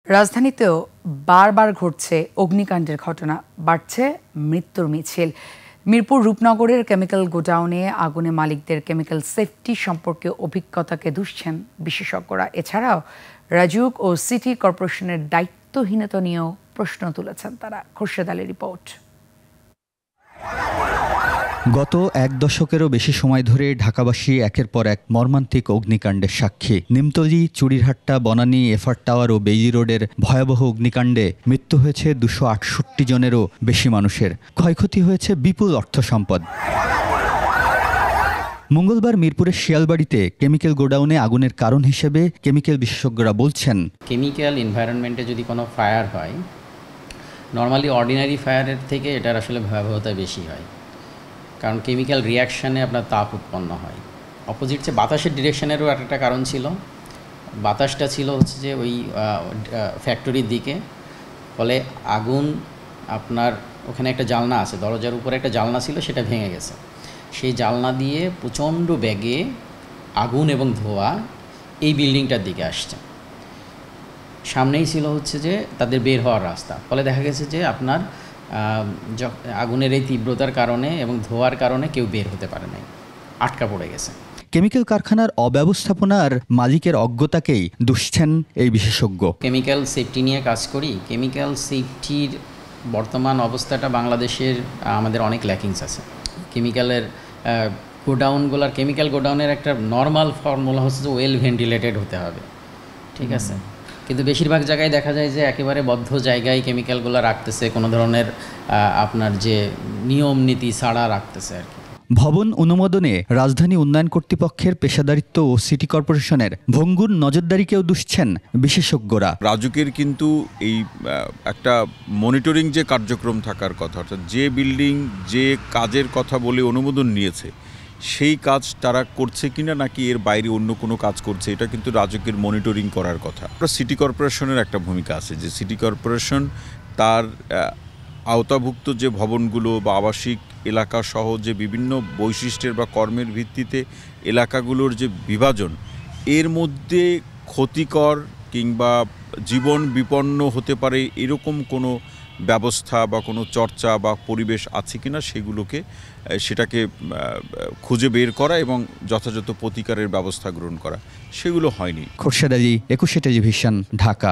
রাজধানীতেও বারবার ঘটছে অগ্নিকাণ্ডের ঘটনা, বাড়ছে মৃত্যুর মিছিল। মিরপুর রূপনগরের কেমিক্যাল গোডাউনে আগুনে মালিকদের কেমিক্যাল সেফটি সম্পর্কে অভিজ্ঞতাকে দুষছেন বিশেষজ্ঞরা। এছাড়াও রাজউক ও সিটি কর্পোরেশনের দায়িত্বহীনতা নিয়েও প্রশ্ন তুলেছেন তারা। খোরশেদ আলীর রিপোর্ট। গত এক দশকেরও বেশি সময় ধরে ঢাকাবাসী একের পর এক মর্মান্তিক অগ্নিকাণ্ডের সাক্ষী। নিমতলী, চুড়িরহাট্টা, বনানী, এফআর টাওয়ার ও বেইলি রোডের ভয়াবহ অগ্নিকাণ্ডে মৃত্যু হয়েছে 268 জনেরও বেশি মানুষের। ক্ষয়ক্ষতি হয়েছে বিপুল অর্থ সম্পদ। মঙ্গলবার মিরপুরের শিয়ালবাড়িতে কেমিক্যাল গোডাউনে আগুনের কারণ হিসেবে কেমিক্যাল বিশেষজ্ঞরা বলছেন, কেমিক্যাল এনভায়রনমেন্টে যদি কোনো ফায়ার হয়, নর্মালি অর্ডিনারি ফায়ারের থেকে এটার আসলে ভয়াবহতা বেশি হয়, কারণ কেমিক্যাল রিয়াকশানে আপনার তাপ উৎপন্ন হয়। অপোজিট যে বাতাসের ডিরেকশানেরও একটা কারণ ছিল, বাতাসটা ছিল হচ্ছে যে ওই ফ্যাক্টরির দিকে, ফলে আগুন আপনার ওখানে একটা জানলা আছে, দরজার উপরে একটা জানলা ছিল, সেটা ভেঙে গেছে। সেই জানলা দিয়ে প্রচণ্ড বেগে আগুন এবং ধোঁয়া এই বিল্ডিংটার দিকে আসছে। সামনেই ছিল হচ্ছে যে তাদের বের হওয়ার রাস্তা, ফলে দেখা গেছে যে আপনার আগুনের এই তীব্রতার কারণে এবং ধোঁয়ার কারণে কেউ বের হতে পারে নাই, আটকা পড়ে গেছে। কেমিক্যাল কারখানার অব্যবস্থাপনার মালিকের অজ্ঞতাকেই দুষছেন এই বিশেষজ্ঞ। কেমিক্যাল সেফটি নিয়ে কাজ করি। কেমিক্যাল সেফটির বর্তমান অবস্থাটা বাংলাদেশের আমাদের অনেক ল্যাকিংস আছে। কেমিক্যালের গোডাউনগুলোর, কেমিক্যাল গোডাউনের একটা নর্মাল ফর্মুলা হচ্ছে যে ওয়েল ভেন্টিলেটেড হতে হবে, ঠিক আছে? কিন্তু বেশিরভাগ জায়গায় দেখা যায় যে একেবারে বদ্ধ জায়গায় কেমিক্যালগুলো রাখতেছে, কোনো ধরনের আপনার যে নিয়ম নীতি ছাড়া রাখতেছে আর কি। ভবন অনুমোদনে রাজধানী উন্নয়ন কর্তৃপক্ষের পেশাদারিত্ব ও সিটি কর্পোরেশনের ভঙ্গুর নজরদারিকেও দুষছেন বিশেষজ্ঞরা। রাজুকের কিন্তু এই একটা মনিটরিং যে কার্যক্রম থাকার কথা, অর্থাৎ যে বিল্ডিং যে কাজের কথা বলে অনুমোদন নিয়েছে সেই কাজ তারা করছে কিনা, নাকি এর বাইরে অন্য কোনো কাজ করছে, এটা কিন্তু রাজুকের মনিটরিং করার কথা। সিটি কর্পোরেশনের একটা ভূমিকা আছে, যে সিটি কর্পোরেশন তার আওতাভুক্ত যে ভবনগুলো বা আবাসিক এলাকা সহ যে বিভিন্ন বৈশিষ্ট্যের বা কর্মের ভিত্তিতে এলাকাগুলোর যে বিভাজন, এর মধ্যে ক্ষতিকর কিংবা জীবন বিপন্ন হতে পারে এরকম কোনো ব্যবস্থা বা কোনো চর্চা বা পরিবেশ আছে কিনা সেটাকে খুঁজে বের করা এবং যথাযথ প্রতিকারের ব্যবস্থা গ্রহণ করা, সেগুলো হয়নি। খোরশেদ আলী, 21 টেলিভিশন, ঢাকা।